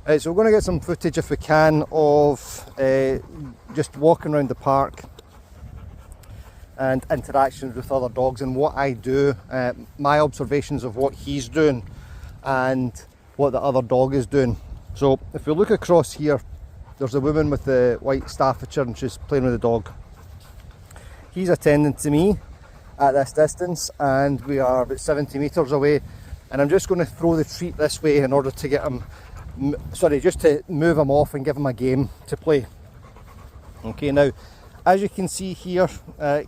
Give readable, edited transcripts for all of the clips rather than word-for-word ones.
Right, so we're going to get some footage if we can of just walking around the park and interactions with other dogs and what I do, my observations of what he's doing and what the other dog is doing. So if we look across here, there's a woman with the white Staffordshire and she's playing with the dog. He's attending to me at this distance and we are about 70 metres away, and I'm just going to throw the treat this way in order to get him, just to move him off and give him a game to play. Okay, now as you can see here,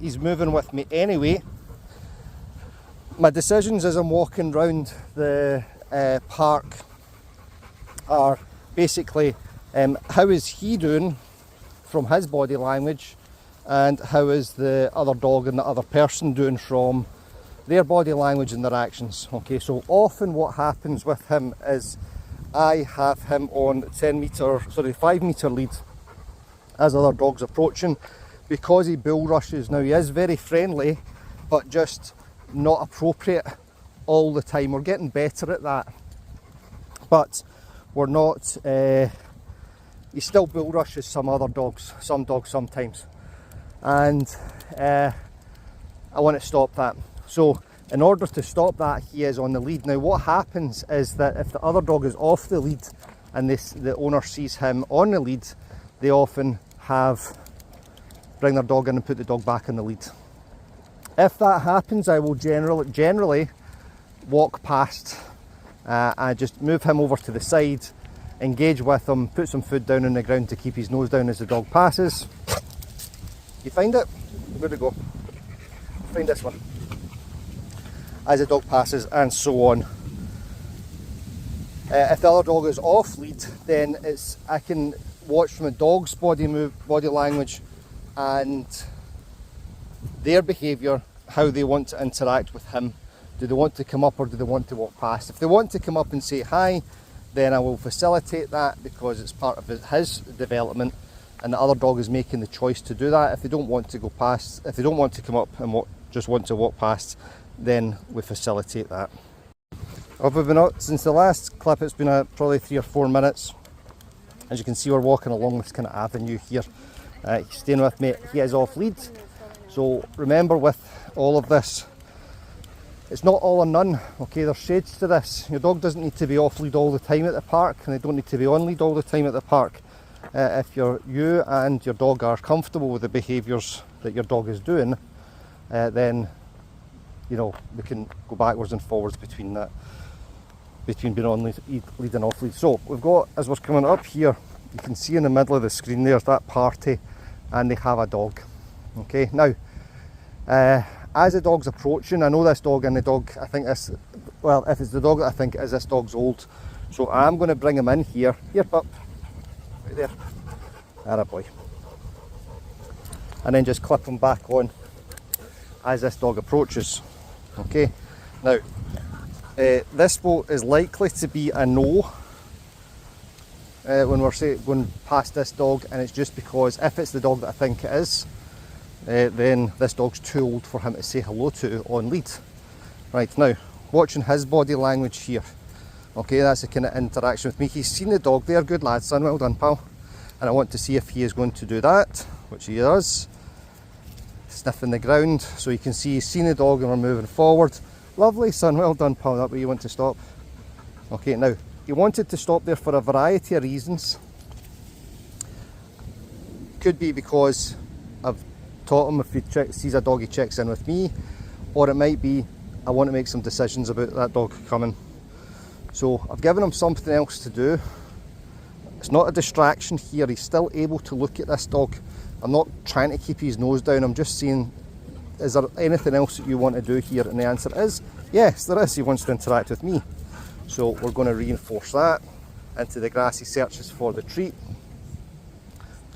he's moving with me anyway. My decisions as I'm walking around the park are basically how is he doing from his body language, and how is the other dog and the other person doing from their body language and their actions. Okay, so often what happens with him is I have him on 5 metre lead as other dogs approaching, because he bull rushes. Now he is very friendly, but just not appropriate all the time. We're getting better at that, but we're not, he still bull rushes some dogs sometimes, and I want to stop that. So in order to stop that, he is on the lead. Now what happens is that if the other dog is off the lead and the owner sees him on the lead, they often bring their dog in and put the dog back on the lead. If that happens, I will generally walk past and just move him over to the side, engage with him, put some food down on the ground to keep his nose down as the dog passes. You find it? Where'd it go? Find this one. As the dog passes, and so on. If the other dog is off lead, then I can watch from the dog's body language and their behaviour, how they want to interact with him. Do they want to come up or do they want to walk past? If they want to come up and say hi, then I will facilitate that because it's part of his development, and the other dog is making the choice to do that. If they don't want to go past, if they don't want to come up and just want to walk past, then we facilitate that. Since the last clip, it's been probably 3 or 4 minutes. As you can see, we're walking along this kind of avenue here. He's staying with me. He is off lead. So remember, with all of this, it's not all or none. Okay, there's shades to this. Your dog doesn't need to be off lead all the time at the park, and they don't need to be on lead all the time at the park. If you and your dog are comfortable with the behaviours that your dog is doing, then we can go backwards and forwards between being on lead and off lead. So we've got, as we're coming up here, you can see in the middle of the screen there's that party, and they have a dog. Okay, now as the dog's approaching, I know this dog, and the dog, I think this, well, if it's the dog that I think is, this dog's old, so I'm going to bring him in here. Here, pup, right there, attaboy, and then just clip him back on as this dog approaches. Okay, now this boat is likely to be a no when we're going past this dog, and it's just because if it's the dog that I think it is, then this dog's too old for him to say hello to on lead. Right, now watching his body language here. Okay, that's the kind of interaction with me. He's seen the dog there. Good lad, son, well done, pal. And I want to see if he is going to do that, which he does. Sniffing the ground, so you can see he's seen the dog and we're moving forward. Lovely, son, well done, pal. That way you want to stop. Okay, now he wanted to stop there for a variety of reasons. Could be because I've taught him, if he sees a dog he checks in with me, or it might be I want to make some decisions about that dog coming. So I've given him something else to do. It's not a distraction here. He's still able to look at this dog. I'm not trying to keep his nose down. I'm just saying, is there anything else that you want to do here? And the answer is yes, there is. He wants to interact with me. So we're going to reinforce that. Into the grass, he searches for the treat.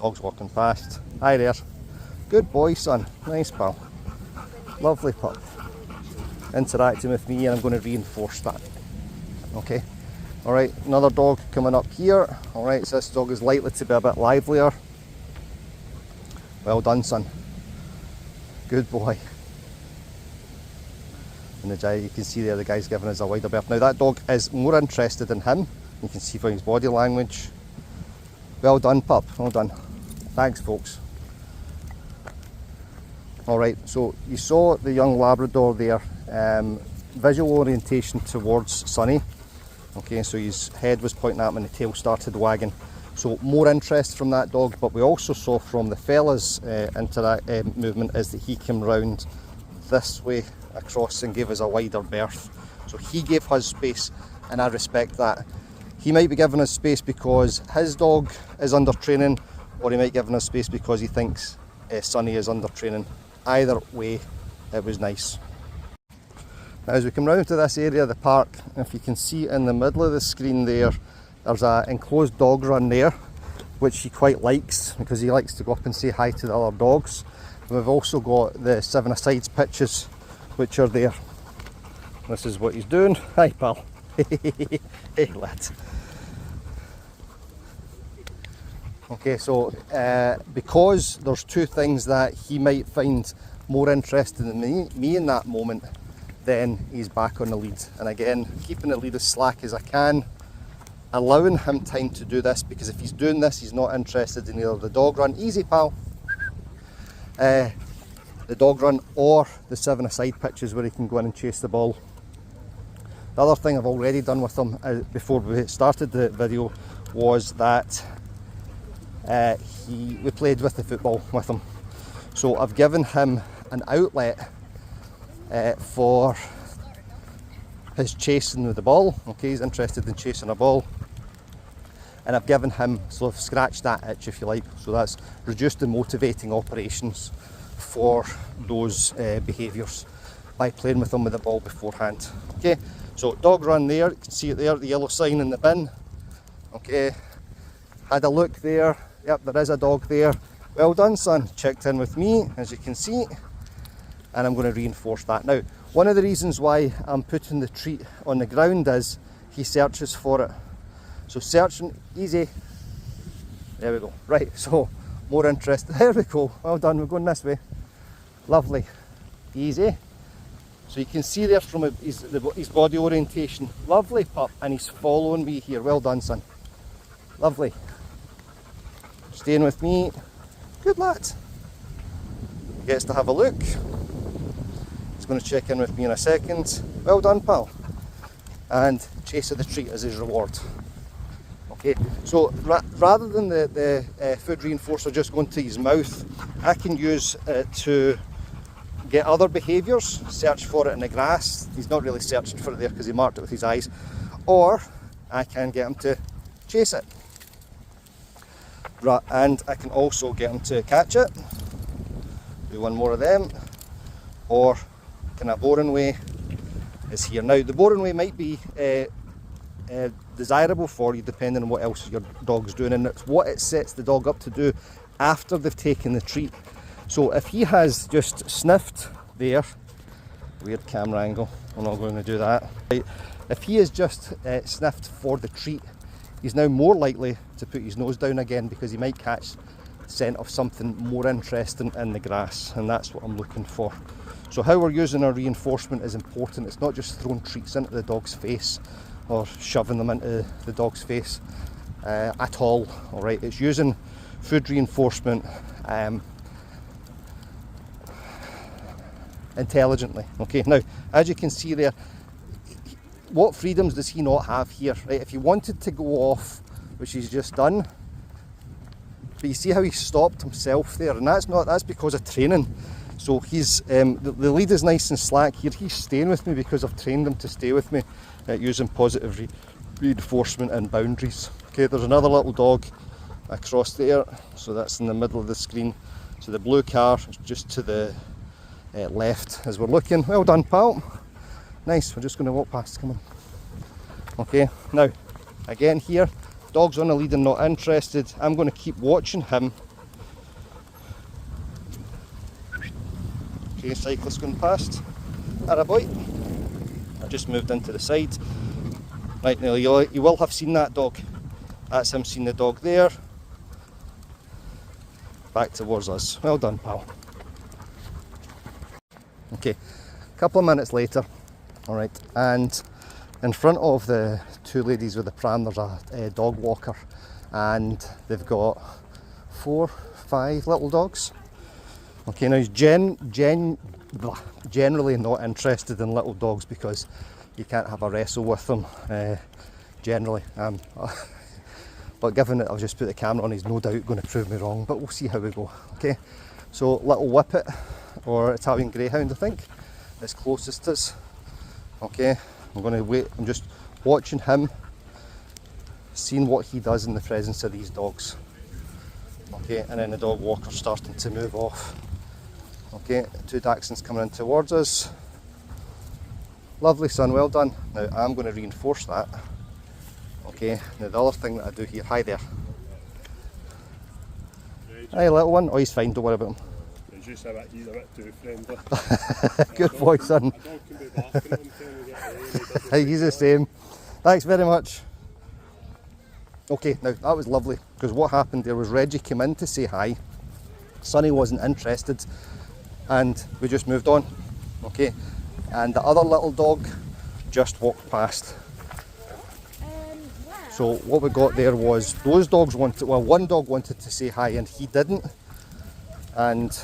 Dog's walking past. Hi there. Good boy, son. Nice, pal. Lovely pup. Interacting with me, and I'm going to reinforce that. Okay. Alright, another dog coming up here. Alright, so this dog is likely to be a bit livelier. Well done, son. Good boy. And you can see there the guy's giving us a wider berth. Now that dog is more interested in him You can see from his body language. Well done, pup, well done. Thanks, folks. Alright, so you saw the young Labrador there, visual orientation towards Sonny. Okay, so his head was pointing at him and the tail started wagging. So more interest from that dog, but we also saw from the fella's movement is that he came round this way across and gave us a wider berth. So he gave us space, and I respect that. He might be giving us space because his dog is under training, or he might be giving us space because he thinks Sonny is under training. Either way, it was nice. Now, as we come round to this area of the park, if you can see in the middle of the screen there, there's an enclosed dog run there, which he quite likes because he likes to go up and say hi to the other dogs. And we've also got the 7-a-sides pitches, which are there. This is what he's doing. Hi, pal. Hey, lad. Okay, so because there's two things that he might find more interesting than me in that moment, then he's back on the lead. And again, keeping the lead as slack as I can, allowing him time to do this, because if he's doing this, he's not interested in either the dog run, easy pal, the dog run, or the 7-a-side pitches where he can go in and chase the ball. The other thing I've already done with him before we started the video was that we played with the football with him. So I've given him an outlet for his chasing with the ball. Okay, he's interested in chasing a ball. And I've given him, so I've scratched that itch if you like. So that's reduced the motivating operations for those behaviours by playing with him with the ball beforehand. Okay, so dog run there, you can see it there, the yellow sign in the bin. Okay, had a look there, yep, there is a dog there. Well done, son, checked in with me, as you can see, and I'm going to reinforce that. Now, one of the reasons why I'm putting the treat on the ground is he searches for it. So searching, easy, there we go, right, so more interest, there we go, well done, we're going this way, lovely, easy. So you can see there from his body orientation, lovely pup, and he's following me here, well done, son, lovely, staying with me, good lad, gets to have a look, he's going to check in with me in a second, well done pal, and chase of the treat as his reward. Okay, so rather than the food reinforcer just going to his mouth, I can use it to get other behaviours, search for it in the grass, he's not really searching for it there because he marked it with his eyes, or I can get him to chase it. Right, and I can also get him to catch it, do one more of them, or kind of boring way is here. Now the boring way might be desirable for you depending on what else your dog's doing, and it's what it sets the dog up to do after they've taken the treat. So if he has just sniffed there, weird camera angle, I'm not going to do that. Right. If he has just sniffed for the treat, he's now more likely to put his nose down again because he might catch the scent of something more interesting in the grass, and that's what I'm looking for. So how we're using our reinforcement is important. It's not just throwing treats into the dog's face or shoving them into the dog's face at all. Alright, it's using food reinforcement intelligently. Okay, now as you can see there, what freedoms does he not have here? Right, if he wanted to go off, which he's just done, but you see how he stopped himself there, and that's because of training. So he's the lead is nice and slack here. He's staying with me because I've trained him to stay with me using positive reinforcement and boundaries. Okay, there's another little dog across there, so that's in the middle of the screen. So the blue car is just to the left as we're looking. Well done, pal. Nice, we're just going to walk past, come on. Okay, now again here, dog's on the lead and not interested. I'm going to keep watching him. Okay, cyclist going past. Atta boy. I just moved into the side. Right, now you will have seen that dog. That's him seeing the dog there. Back towards us. Well done, pal. Okay, a couple of minutes later. Alright, and In front of the two ladies with the pram there's a dog walker, and they've got 4, 5 little dogs. Okay, now he's generally not interested in little dogs because you can't have a wrestle with them generally. But given that I've just put the camera on, he's no doubt going to prove me wrong, but we'll see how we go. Okay, so little Whippet, or Italian Greyhound I think, is closest to us. Okay, I'm going to wait, I'm just watching him, seeing what he does in the presence of these dogs. Okay, and then the dog walker's starting to move off. Okay, 2 Dachshunds coming in towards us. Lovely, son, well done. Now I'm going to reinforce that. Okay, now the other thing that I do here, hi there. Hi little one, oh he's fine, don't worry about him. He's a bit too friendly. Good boy, son. A dog can be barking at him telling him to get away. He's the same. Thanks very much. Okay, now that was lovely, because what happened there was Reggie came in to say hi. Sonny wasn't interested, and we just moved on. Okay, and the other little dog just walked past. So what we got there was those dogs wanted, well, one dog wanted to say hi and he didn't, and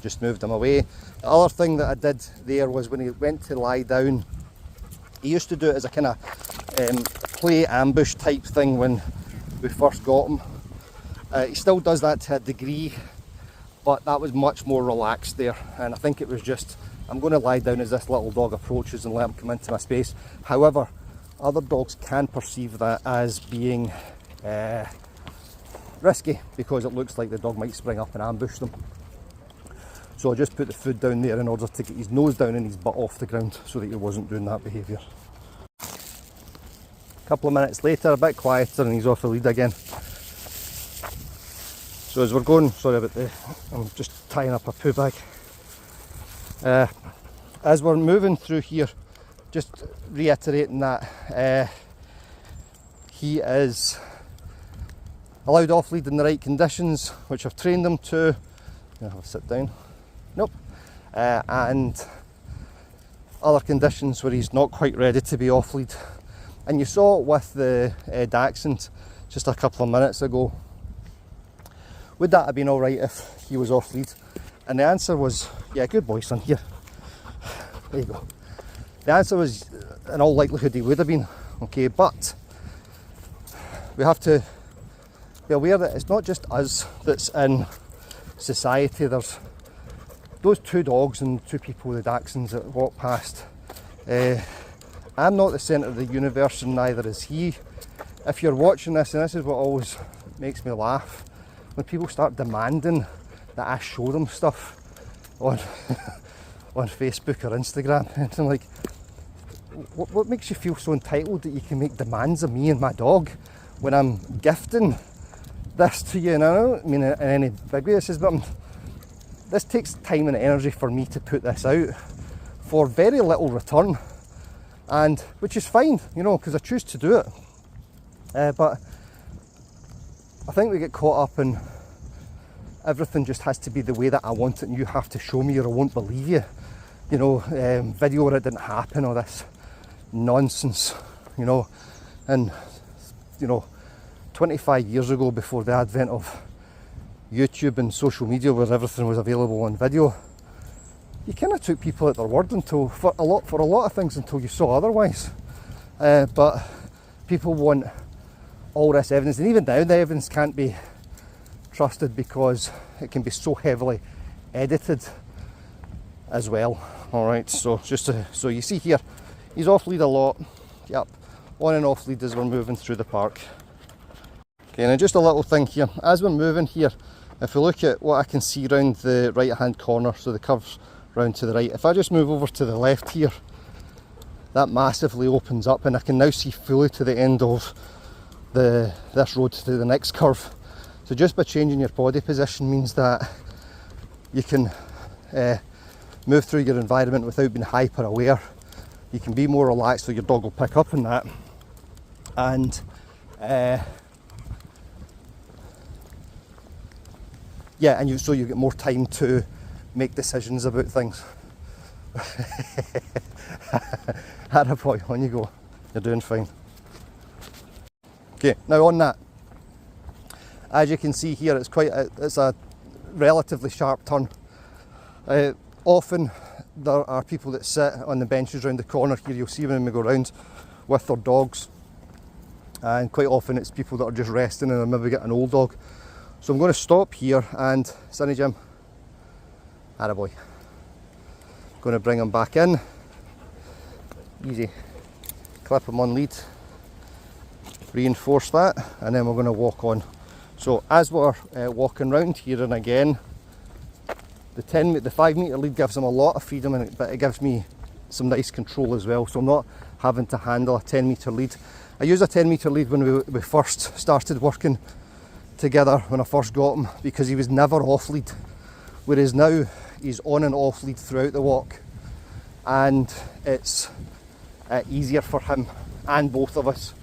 just moved him away. The other thing that I did there was when he went to lie down, he used to do it as a kind of play ambush type thing when we first got him. He still does that to a degree, but that was much more relaxed there, and I think it was just, I'm going to lie down as this little dog approaches and let him come into my space. However, other dogs can perceive that as being risky, because it looks like the dog might spring up and ambush them. So I just put the food down there in order to get his nose down and his butt off the ground so that he wasn't doing that behaviour. A couple of minutes later, a bit quieter, and he's off the lead again. So as we're going, sorry about the, I'm just tying up a poo bag. As we're moving through here, just reiterating that he is allowed off lead in the right conditions, which I've trained him to. I'll sit down. Nope. And other conditions where he's not quite ready to be off lead. And you saw it with the Dachshund just a couple of minutes ago. Would that have been alright if he was off lead? And the answer was, yeah, good boy, son, here. There you go. The answer was, in all likelihood, he would have been. Okay, but we have to be aware that it's not just us that's in society. There's those 2 dogs and 2 people with Dachshunds that walk past. I'm not the centre of the universe, and neither is he. If you're watching this, and this is what always makes me laugh, when people start demanding that I show them stuff on on Facebook or Instagram, and I'm like, what makes you feel so entitled that you can make demands of me and my dog when I'm gifting this to you? And I don't mean in any big way, this takes time and energy for me to put this out for very little return, and which is fine, you know, because I choose to do it. But I think we get caught up in everything just has to be the way that I want it, and you have to show me or I won't believe you. You know, video where it didn't happen, or this nonsense, you know. And, you know, 25 years ago, before the advent of YouTube and social media where everything was available on video, you kind of took people at their word until, for a lot of things, until you saw otherwise. But people want all this evidence, and even now the evidence can't be trusted because it can be so heavily edited as well. All right, so so you see here, he's off lead a lot. Yep, on and off lead as we're moving through the park. Okay, now just a little thing here. As we're moving here, if we look at what I can see around the right hand corner, so the curves round to the right, if I just move over to the left here, that massively opens up, and I can now see fully to the end of this road to the next curve. So just by changing your body position means that you can move through your environment without being hyper aware. You can be more relaxed, so your dog will pick up on that, and yeah, and so you get more time to make decisions about things. Attaboy, on you go. You're doing fine. Okay, now on that, as you can see here, it's a relatively sharp turn. Often there are people that sit on the benches around the corner here. You'll see when we go round with their dogs, and quite often it's people that are just resting and maybe get an old dog. So I'm going to stop here and Sonny Jim, attaboy. Going to bring him back in, easy, clip him on lead, reinforce that, and then we're going to walk on. So as we're walking round here, and again, the 5 metre lead gives him a lot of freedom, but it gives me some nice control as well, so I'm not having to handle a 10 metre lead. I used a 10 metre lead when we first started working together, when I first got him, because he was never off lead, whereas now he's on and off lead throughout the walk, and it's easier for him and both of us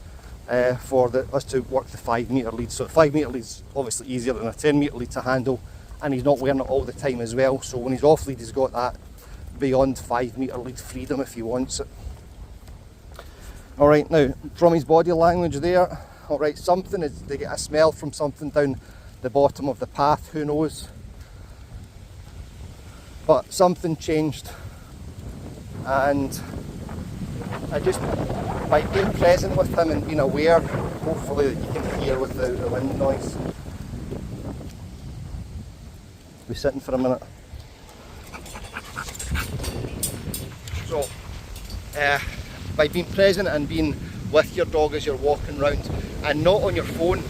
for us to work the 5 metre lead. So the 5 metre lead's obviously easier than a 10 metre lead to handle, and he's not wearing it all the time as well, so when he's off lead he's got that beyond 5 metre lead freedom if he wants it. Alright, now from his body language there, alright, something is, they get a smell from something down the bottom of the path, who knows, but something changed, and I just, by being present with him and being aware, hopefully that you can hear without the wind noise. Be sitting for a minute. So, by being present and being with your dog as you're walking around, and not on your phone.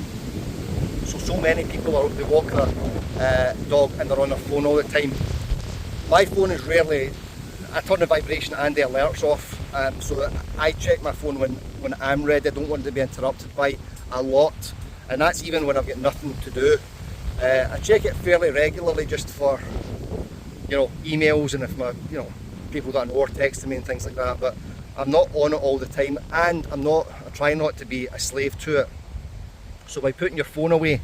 So many people they walk their dog and they're on their phone all the time. My phone is rarely, I turn the vibration and the alerts off, so that I check my phone when I'm ready. I don't want to be interrupted by a lot, and that's even when I've got nothing to do. I check it fairly regularly just for, emails, and if my, people that I know are texting me and things like that, but I'm not on it all the time, and I try not to be a slave to it. So by putting your phone away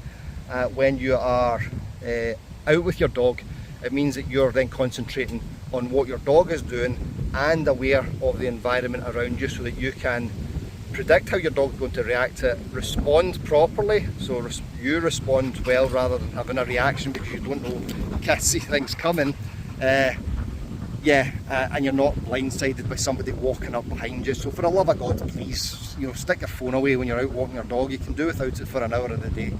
when you are out with your dog, it means that you're then concentrating on what your dog is doing and aware of the environment around you, so that you can predict how your dog's going to react to it, respond properly, so you respond well rather than having a reaction because you don't know, you can't see things coming. And you're not blindsided by somebody walking up behind you. So for the love of God, please, stick your phone away when you're out walking your dog. You can do without it for an hour of the day.